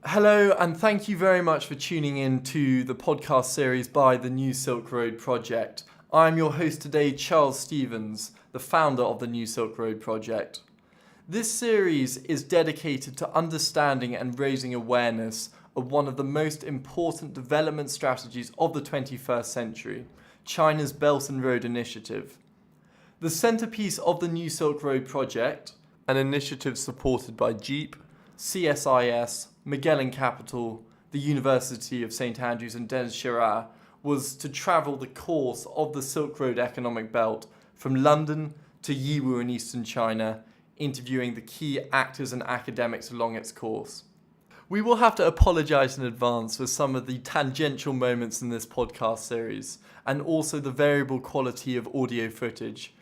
Hello, and thank you very much for tuning in to the podcast series by the New Silk Road Project. I'm your host today, Charles Stevens, the founder of the New Silk Road Project. This series is dedicated to understanding and raising awareness of one of the most important development strategies of the 21st century, China's Belt and Road Initiative. The centerpiece of the New Silk Road Project, an initiative supported by Jeep, CSIS, Magellan Capital, the University of St Andrews and Shira, was to travel the course of the Silk Road economic belt from London to Yiwu in eastern China, interviewing the key actors and academics along its course. We will have to apologise in advance for some of the tangential moments in this podcast series, and also the variable quality of audio footage.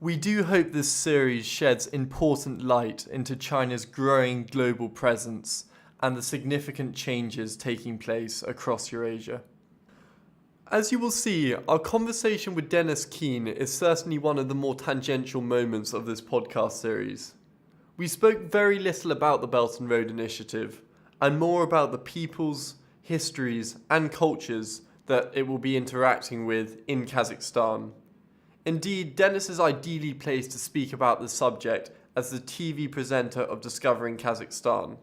We do hope this series sheds important light into China's growing global presence and the significant changes taking place across Eurasia. As you will see, our conversation with Dennis Keane is certainly one of the more tangential moments of this podcast series. We spoke very little about the Belt and Road Initiative, and more about the peoples, histories, and cultures that it will be interacting with in Kazakhstan. Indeed, Dennis is ideally placed to speak about the subject as the TV presenter of Discovering Kazakhstan.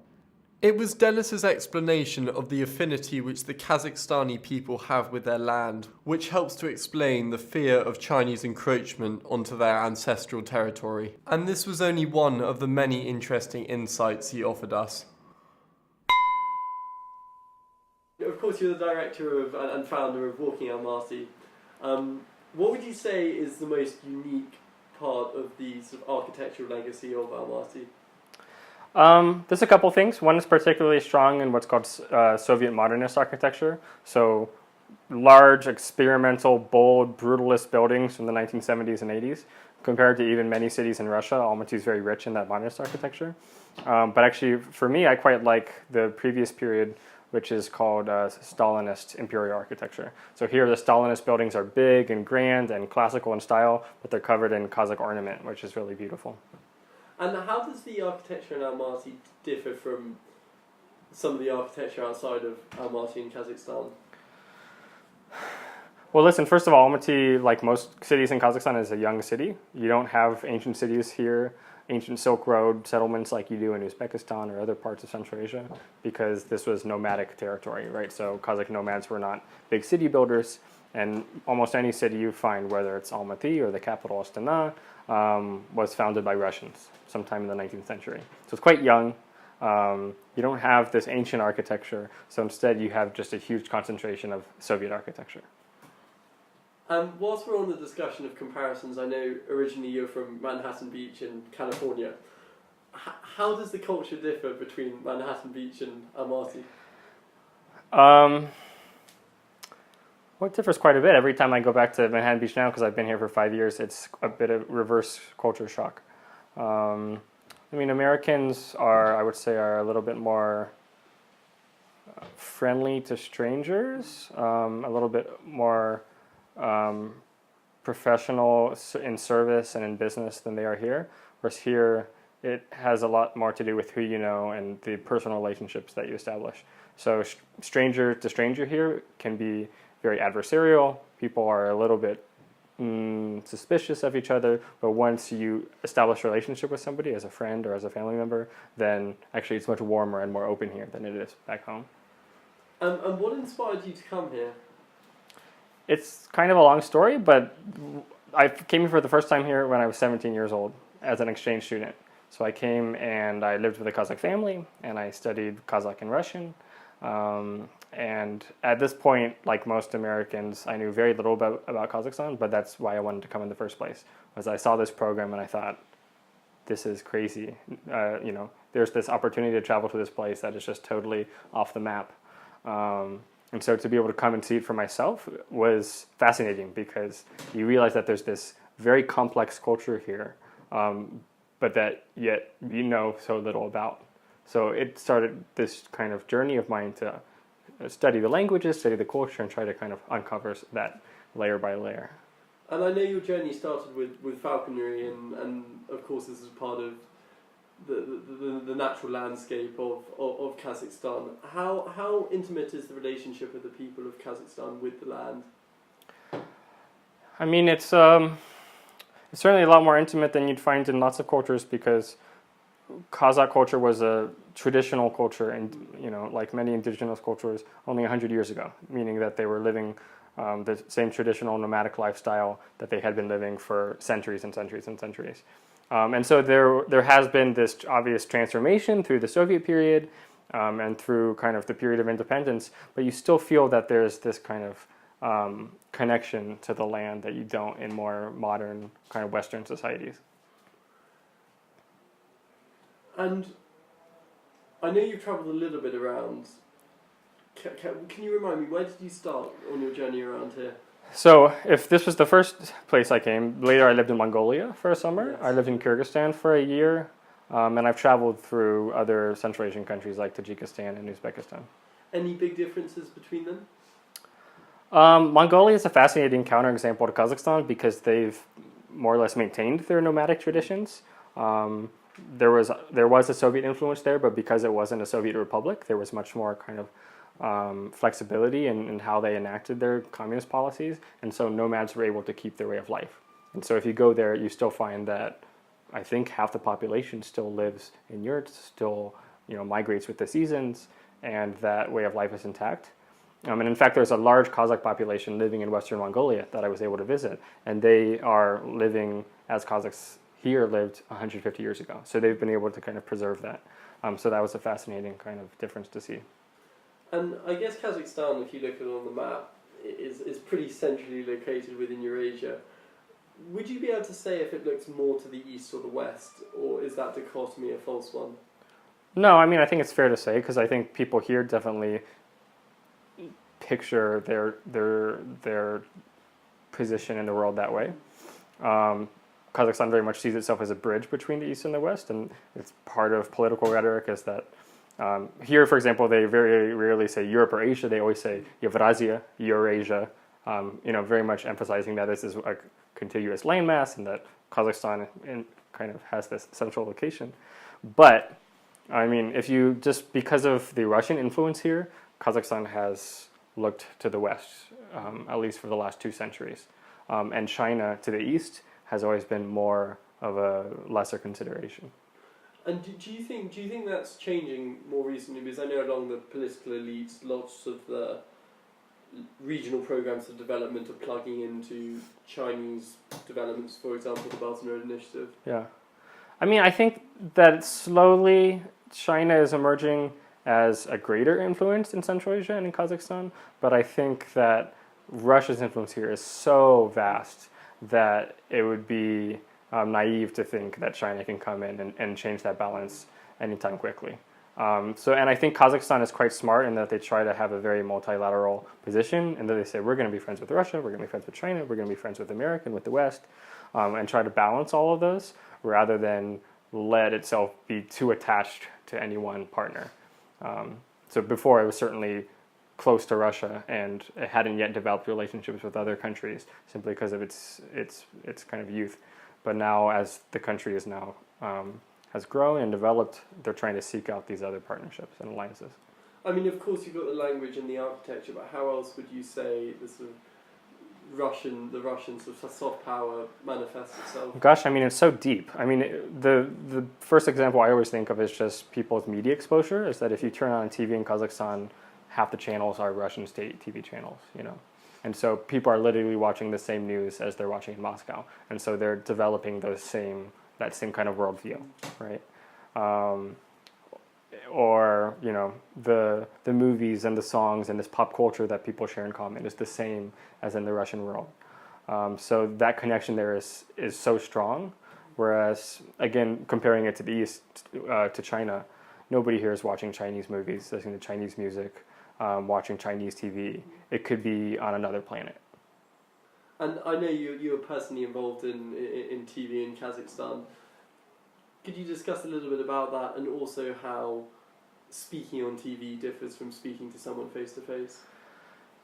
It was Dennis's explanation of the affinity which the Kazakhstani people have with their land, which helps to explain the fear of Chinese encroachment onto their ancestral territory. And this was only one of the many interesting insights he offered us. Of course, you're the director of and founder of Walking Almaty. What would you say is the most unique part of the sort of architectural legacy of Almaty? There's a couple things. One is particularly strong in what's called Soviet modernist architecture. So large, experimental, bold, brutalist buildings from the 1970s and 80s. Compared to even many cities in Russia, Almaty is very rich in that modernist architecture. But actually, for me, I quite like the previous period, which is called Stalinist imperial architecture. So here the Stalinist buildings are big and grand and classical in style, but they're covered in Kazakh ornament, which is really beautiful. And how does the architecture in Almaty differ from some of the architecture outside of Almaty in Kazakhstan? Well, listen, first of all, Almaty, like most cities in Kazakhstan, is a young city. You don't have ancient cities here, ancient Silk Road settlements like you do in Uzbekistan or other parts of Central Asia, because this was nomadic territory, right? So Kazakh nomads were not big city builders, and almost any city you find, whether it's Almaty or the capital Astana, was founded by Russians sometime in the 19th century. So it's quite young. You don't have this ancient architecture, so instead you have just a huge concentration of Soviet architecture. Whilst we're on the discussion of comparisons, I know originally you're from Manhattan Beach in California. How does the culture differ between Manhattan Beach and Almaty? Well, it differs quite a bit. Every time I go back to Manhattan Beach now, because I've been here for 5 years, it's a bit of reverse culture shock. Americans I would say, are a little bit more friendly to strangers, a little bit more professional in service and in business than they are here. Whereas here, it has a lot more to do with who you know and the personal relationships that you establish. So stranger to stranger here can be very adversarial. People are a little bit suspicious of each other, but once you establish a relationship with somebody as a friend or as a family member, then actually it's much warmer and more open here than it is back home. And what inspired you to come here? It's kind of a long story, but I came here for the first time here when I was 17 years old as an exchange student. So I came and I lived with a Kazakh family, and I studied Kazakh and Russian. And at this point, like most Americans, I knew very little about Kazakhstan, but that's why I wanted to come in the first place. Was I saw this program and I thought, this is crazy. There's this opportunity to travel to this place that is just totally off the map. And so to be able to come and see it for myself was fascinating, because you realize that there's this very complex culture here, but that yet you know so little about. So it started this kind of journey of mine to study the languages, study the culture, and try to kind of uncover that layer by layer. And I know your journey started with falconry, and of course this is part of the natural landscape of Kazakhstan. How intimate is the relationship of the people of Kazakhstan with the land? I mean, it's certainly a lot more intimate than you'd find in lots of cultures, because Kazakh culture was a traditional culture, and like many indigenous cultures, only 100 years ago, meaning that they were living the same traditional nomadic lifestyle that they had been living for centuries and centuries and centuries. And so there has been this obvious transformation through the Soviet period and through kind of the period of independence, but you still feel that there's this kind of connection to the land that you don't in more modern kind of Western societies. And I know you've travelled a little bit around. Can you remind me, where did you start on your journey around here? So if this was the first place I came, later I lived in Mongolia for a summer. Yes. I lived in Kyrgyzstan for a year, and I've traveled through other Central Asian countries like Tajikistan and Uzbekistan. Any big differences between them? Mongolia is a fascinating counterexample to Kazakhstan because they've more or less maintained their nomadic traditions. There was a Soviet influence there, but because it wasn't a Soviet republic, there was much more kind of flexibility in how they enacted their communist policies, and so nomads were able to keep their way of life. And so if you go there, you still find that I think half the population still lives in yurts, still migrates with the seasons, and that way of life is intact. And in fact, there's a large Kazakh population living in Western Mongolia that I was able to visit, and they are living as Kazakhs here lived 150 years ago. So they've been able to kind of preserve that. So that was a fascinating kind of difference to see. And I guess Kazakhstan, if you look at it on the map, is pretty centrally located within Eurasia. Would you be able to say if it looks more to the east or the west, or is that dichotomy a false one? No, I mean, I think it's fair to say, because I think people here definitely picture their position in the world that way. Kazakhstan very much sees itself as a bridge between the East and the West, and it's part of political rhetoric is that here, for example, they very rarely say Europe or Asia. They always say Евразия, Eurasia, very much emphasizing that this is a contiguous landmass and that Kazakhstan kind of has this central location. But, I mean, because of the Russian influence here, Kazakhstan has looked to the West, at least for the last 2 centuries. And China to the east has always been more of a lesser consideration. And do you think that's changing more recently? Because I know along the political elites, lots of the regional programs of development are plugging into Chinese developments, for example, the Belt and Road Initiative. Yeah. I mean, I think that slowly China is emerging as a greater influence in Central Asia and in Kazakhstan, but I think that Russia's influence here is so vast that it would be naive to think that China can come in and change that balance anytime quickly. And I think Kazakhstan is quite smart in that they try to have a very multilateral position, and that they say, we're going to be friends with Russia, we're going to be friends with China, we're going to be friends with America and with the West, and try to balance all of those rather than let itself be too attached to any one partner. So before, it was certainly close to Russia, and it hadn't yet developed relationships with other countries simply because of its kind of youth. But now, as the country is now has grown and developed, they're trying to seek out these other partnerships and alliances. I mean, of course, you've got the language and the architecture, but how else would you say the sort of the Russian sort of soft power manifests itself? Gosh, I mean, it's so deep. I mean, the first example I always think of is just people's media exposure, is that if you turn on TV in Kazakhstan, half the channels are Russian state TV channels, And so people are literally watching the same news as they're watching in Moscow. And so they're developing that same kind of worldview, right? Or, the movies and the songs and this pop culture that people share in common is the same as in the Russian world. So that connection there is so strong. Whereas, again, comparing it to the East, to China, nobody here is watching Chinese movies, listening to Chinese music, watching Chinese TV. It could be on another planet. And I know you were personally involved in TV in Kazakhstan. Could you discuss a little bit about that, and also how speaking on TV differs from speaking to someone face to face?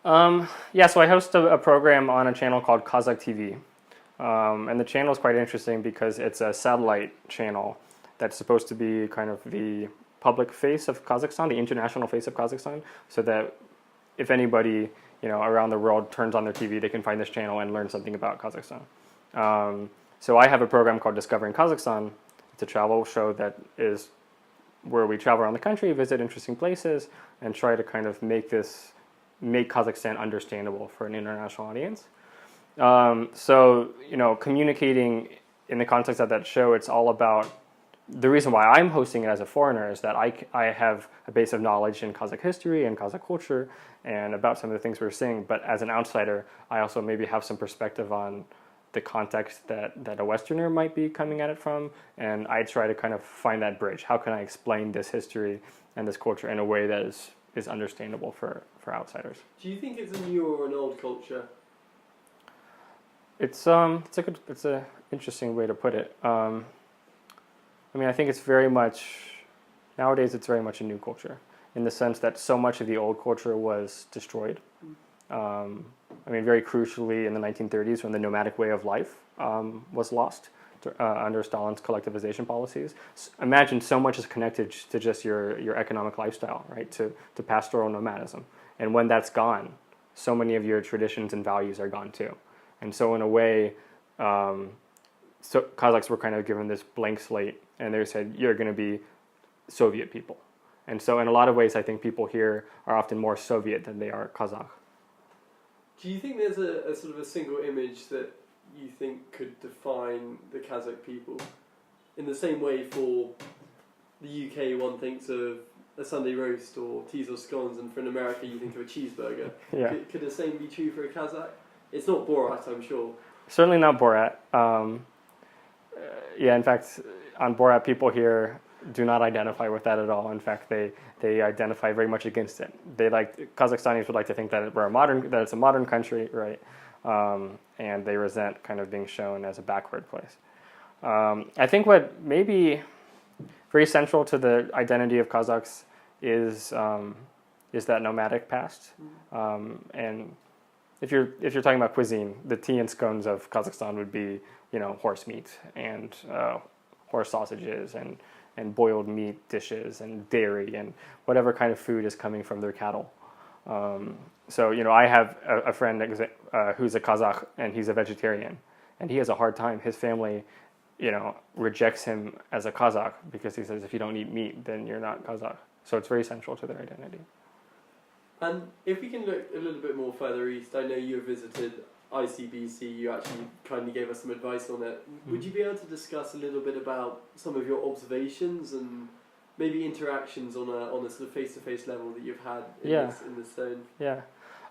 Yeah, so I host a program on a channel called Kazakh TV. And the channel is quite interesting because it's a satellite channel that's supposed to be kind of the public face of Kazakhstan, the international face of Kazakhstan, so that if anybody around the world turns on their TV, they can find this channel and learn something about Kazakhstan. So I have a program called Discovering Kazakhstan. It's a travel show that is where we travel around the country, visit interesting places, and try to kind of make Kazakhstan understandable for an international audience. So communicating in the context of that show, it's all about, the reason why I'm hosting it as a foreigner is that I have a base of knowledge in Kazakh history and Kazakh culture and about some of the things we're seeing, but as an outsider, I also maybe have some perspective on the context that a Westerner might be coming at it from, and I try to kind of find that bridge. How can I explain this history and this culture in a way that is understandable for outsiders? Do you think it's a new or an old culture? It's an interesting way to put it. I think it's very much, nowadays it's very much a new culture, in the sense that so much of the old culture was destroyed. Very crucially in the 1930s, when the nomadic way of life was lost under Stalin's collectivization policies. Imagine so much is connected to just your economic lifestyle, right? To pastoral nomadism. And when that's gone, so many of your traditions and values are gone too. And so in a way, Kazakhs were kind of given this blank slate, and they said, you're going to be Soviet people. And so in a lot of ways, I think people here are often more Soviet than they are Kazakh. Do you think there's a sort of a single image that you think could define the Kazakh people? In the same way for the UK, one thinks of a Sunday roast or teas or scones, and for in America you think of a cheeseburger. Yeah. Could the same be true for a Kazakh? It's not Borat, I'm sure. Certainly not Borat. In fact, on Borat, people here do not identify with that at all. In fact, they identify very much against it. Kazakhstanis would like to think that it's a modern country, right? And they resent kind of being shown as a backward place. I think what may be very central to the identity of Kazakhs is that nomadic past. And if you're talking about cuisine, the tea and scones of Kazakhstan would be horse meat and horse sausages and boiled meat dishes and dairy and whatever kind of food is coming from their cattle. So I have a friend who's a Kazakh, and he's a vegetarian, and he has a hard time. His family, rejects him as a Kazakh because he says if you don't eat meat, then you're not Kazakh. So it's very central to their identity. And if we can look a little bit more further east, I know you visited ICBC, you actually kindly gave us some advice on it. Would you be able to discuss a little bit about some of your observations and maybe interactions on a sort of face-to-face level that you've had in this zone? Yeah.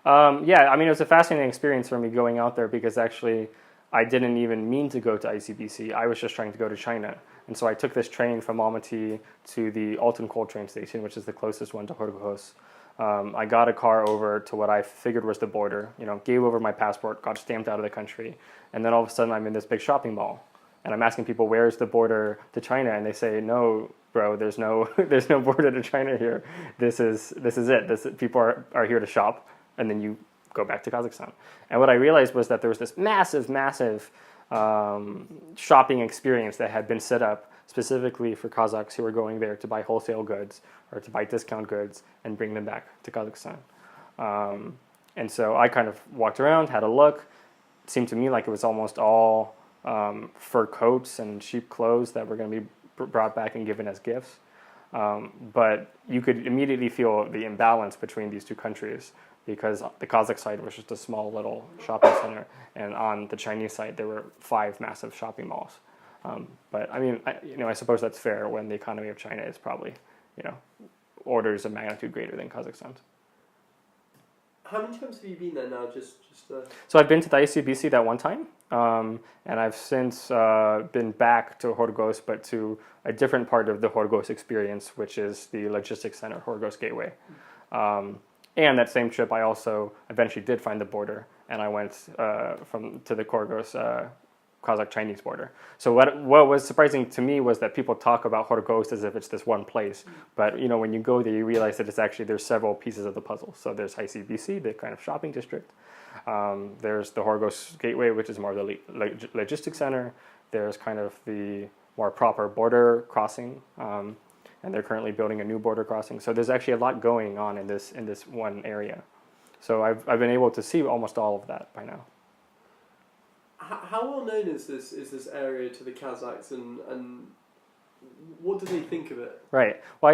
It was a fascinating experience for me going out there, because actually I didn't even mean to go to ICBC. I was just trying to go to China. And so I took this train from Almaty to the Altınkol train station, which is the closest one to Horgoz. I got a car over to what I figured was the border, gave over my passport, got stamped out of the country, and then all of a sudden I'm in this big shopping mall. And I'm asking people, where's the border to China? And they say, no, bro, there's no border to China here. This is it. People are here to shop, and then you go back to Kazakhstan. And what I realized was that there was this massive shopping experience that had been set up specifically for Kazakhs who were going there to buy wholesale goods or to buy discount goods and bring them back to Kazakhstan. And so I kind of walked around, had a look. It seemed to me like it was almost all fur coats and cheap clothes that were going to be brought back and given as gifts. But you could immediately feel the imbalance between these two countries, because the Kazakh side was just a small little shopping center, and on the Chinese side there were 5 massive shopping malls. But I suppose that's fair when the economy of China is probably, orders of magnitude greater than Kazakhstan's. How many times have you been there now? So I've been to the ICBC that one time, and I've since been back to Horgoz, but to a different part of the Horgoz experience, which is the logistics center, Horgoz Gateway. And that same trip, I also eventually did find the border, and I went to the Horgoz Kazakh-Chinese border. So what was surprising to me was that people talk about Horgoz as if it's this one place, but when you go there, you realize that there's several pieces of the puzzle. So there's ICBC, the kind of shopping district. There's the Horgoz Gateway, which is more the logistics center. There's kind of the more proper border crossing, and they're currently building a new border crossing. So there's actually a lot going on in this one area. So I've been able to see almost all of that by now. How well known is this area to the Kazakhs, and what do they think of it? Right. Well,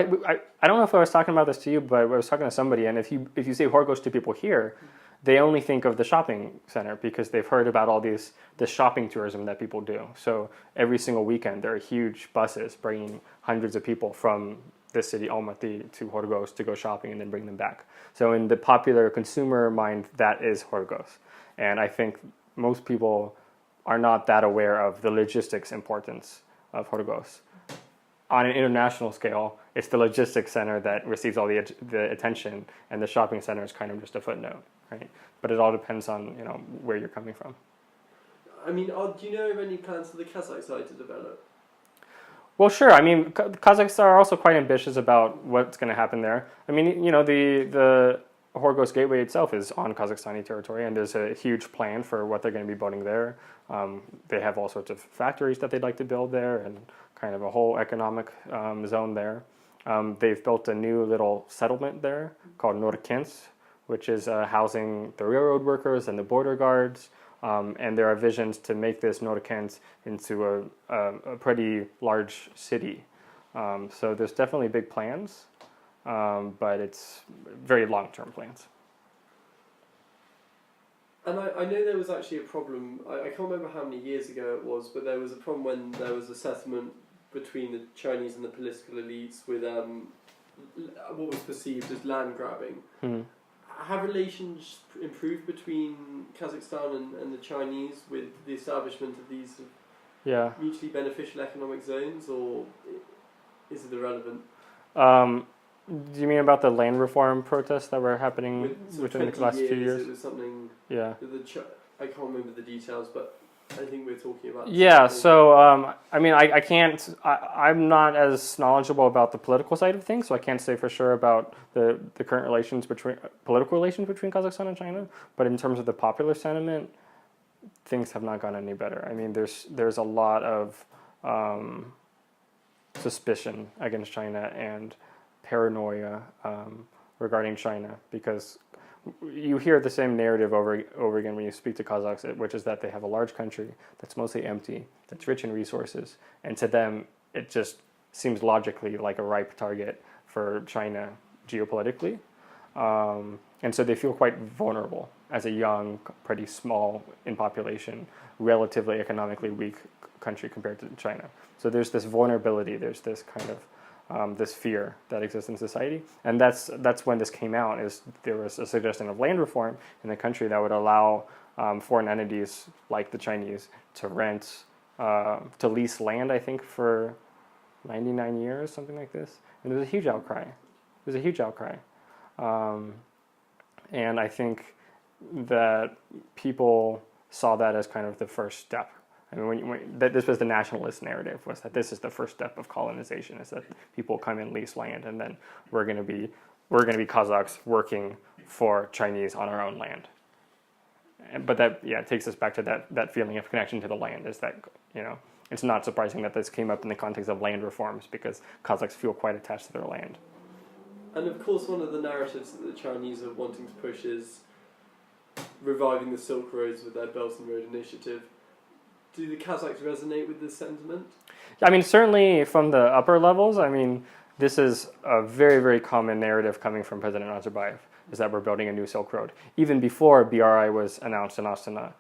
I don't know if I was talking about this to you, but I was talking to somebody, and if you say Horgos to people here, they only think of the shopping center because they've heard about all this shopping tourism that people do. So every single weekend there are huge buses bringing hundreds of people from the city Almaty to Horgos to go shopping and then bring them back. So in the popular consumer mind, that is Horgos. And I think most people are not that aware of the logistics importance of Horgos. On an international scale, it's the logistics center that receives all the attention, and the shopping center is kind of just a footnote, right? But it all depends on where you're coming from. I mean, do you know of any plans for the Kazakh side to develop? Well, sure. I mean, Kazakhs are also quite ambitious about what's going to happen there. I mean, the Horgos Gateway itself is on Kazakhstani territory, and there's a huge plan for what they're going to be building there. They have all sorts of factories that they'd like to build there, and kind of a whole economic zone there. They've built a new little settlement there called Norkens, which is housing the railroad workers and the border guards. And there are visions to make this Norkens into a pretty large city. So there's definitely big plans, but it's very long-term plans. And I know there was actually a problem, I can't remember how many years ago it was, but there was a problem when there was a settlement between the Chinese and the political elites with what was perceived as land grabbing. Have relations improved between Kazakhstan and the Chinese with the establishment of these mutually beneficial economic zones, or is it irrelevant? Do you mean about the land reform protests that were happening within the last few years? It was something. Yeah. I can't remember the details, but I think we're talking about. Yeah. So I mean, I can't. I'm not as knowledgeable about the political side of things, so I can't say for sure about the current political relations between Kazakhstan and China. But in terms of the popular sentiment, things have not gone any better. I mean, there's a lot of suspicion against China and paranoia regarding China, because you hear the same narrative over again when you speak to Kazakhs, which is that they have a large country that's mostly empty, that's rich in resources, and to them it just seems logically like a ripe target for China geopolitically. And so they feel quite vulnerable as a young, pretty small in population, relatively economically weak country compared to China. So there's this vulnerability, there's this kind of this fear that exists in society, and that's when this came out. Is there was a suggestion of land reform in the country that would allow foreign entities like the Chinese to lease land, I think for 99 years, something like this. And there was a huge outcry. And I think that people saw that as kind of the first step. I mean, this was the nationalist narrative, was that this is the first step of colonization, is that people come and lease land, and then we're going to be Kazakhs working for Chinese on our own land. But that takes us back to that feeling of connection to the land. Is that it's not surprising that this came up in the context of land reforms, because Kazakhs feel quite attached to their land. And of course, one of the narratives that the Chinese are wanting to push is reviving the Silk Roads with their Belt and Road Initiative. Do the Kazakhs resonate with this sentiment? I mean, certainly from the upper levels. I mean, this is a very, very common narrative coming from President Nazarbayev, is that we're building a new Silk Road. Even before BRI was announced in Astana,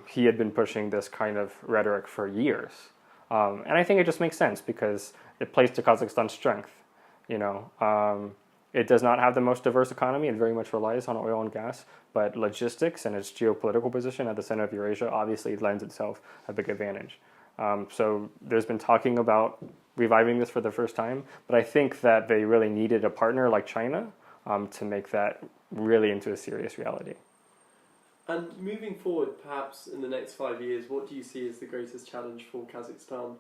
he had been pushing this kind of rhetoric for years. And I think it just makes sense, because it plays to Kazakhstan's strength. It does not have the most diverse economy. It very much relies on oil and gas, but logistics and its geopolitical position at the center of Eurasia obviously lends itself a big advantage. So there's been talking about reviving this for the first time, but I think that they really needed a partner like China to make that really into a serious reality. And moving forward, perhaps in the next 5 years, what do you see as the greatest challenge for Kazakhstan?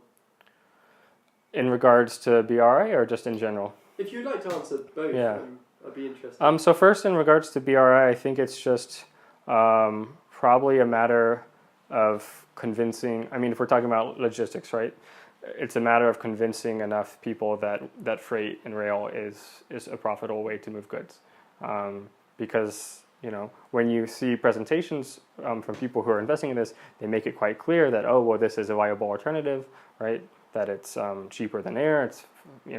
In regards to BRI or just in general? If you'd like to answer both, I'd be interested. So first, in regards to BRI, I think it's just probably a matter of convincing. I mean, if we're talking about logistics, right? it's a matter of convincing enough people that freight and rail is a profitable way to move goods. Because, when you see presentations from people who are investing in this, they make it quite clear that, oh, well, this is a viable alternative, right? That it's cheaper than air, it's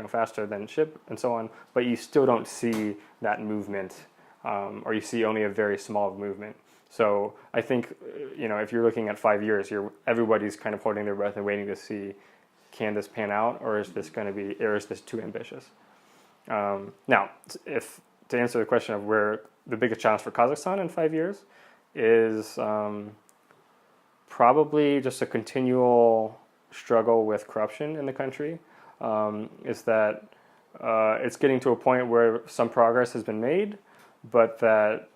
faster than ship, and so on. But you still don't see that movement, or you see only a very small movement. So I think, if you're looking at 5 years, everybody's kind of holding their breath and waiting to see, can this pan out, or is this too ambitious? Now, to answer the question of where the biggest challenge for Kazakhstan in 5 years is probably just a continual struggle with corruption in the country, is that it's getting to a point where some progress has been made, but that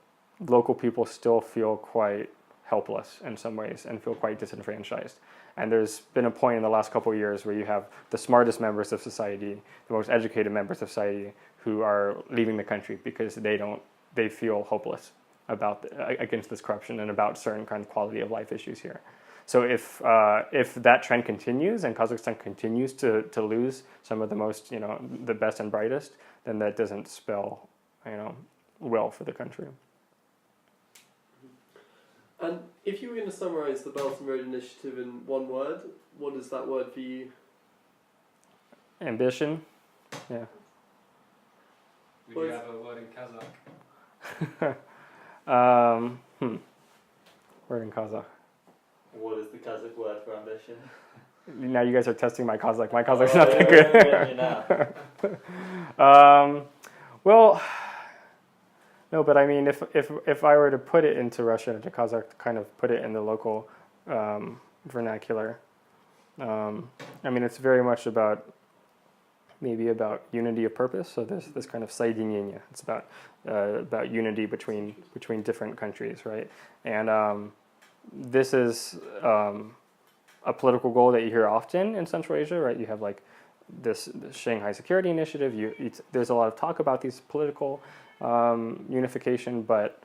local people still feel quite helpless in some ways and feel quite disenfranchised. And there's been a point in the last couple of years where you have the smartest members of society, the most educated members of society, who are leaving the country because they feel hopeless against this corruption and about certain kind of quality of life issues here. So if that trend continues and Kazakhstan continues to lose some of the most, the best and brightest, then that doesn't spell, well for the country. And if you were going to summarize the Belt and Road Initiative in one word, what is that word for you? Ambition. Yeah. Would you have a word in Kazakh? Word in Kazakh. What is the Kazakh word for ambition? Now you guys are testing my Kazakh. My Kazakh's not that good. Well, no, but I mean, if I were to put it into Russian, into Kazakh, kind of put it in the local vernacular, I mean, it's very much about unity of purpose. So there's this kind of соединение. It's about unity between different countries, right? And this is a political goal that you hear often in Central Asia, right? You have like this Shanghai Security Initiative. There's a lot of talk about these political unification, but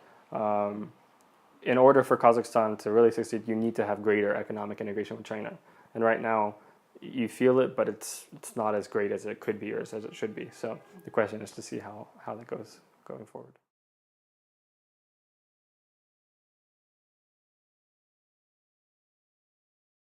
in order for Kazakhstan to really succeed, you need to have greater economic integration with China. And right now, you feel it, but it's not as great as it could be or as it should be. So the question is to see how that goes going forward.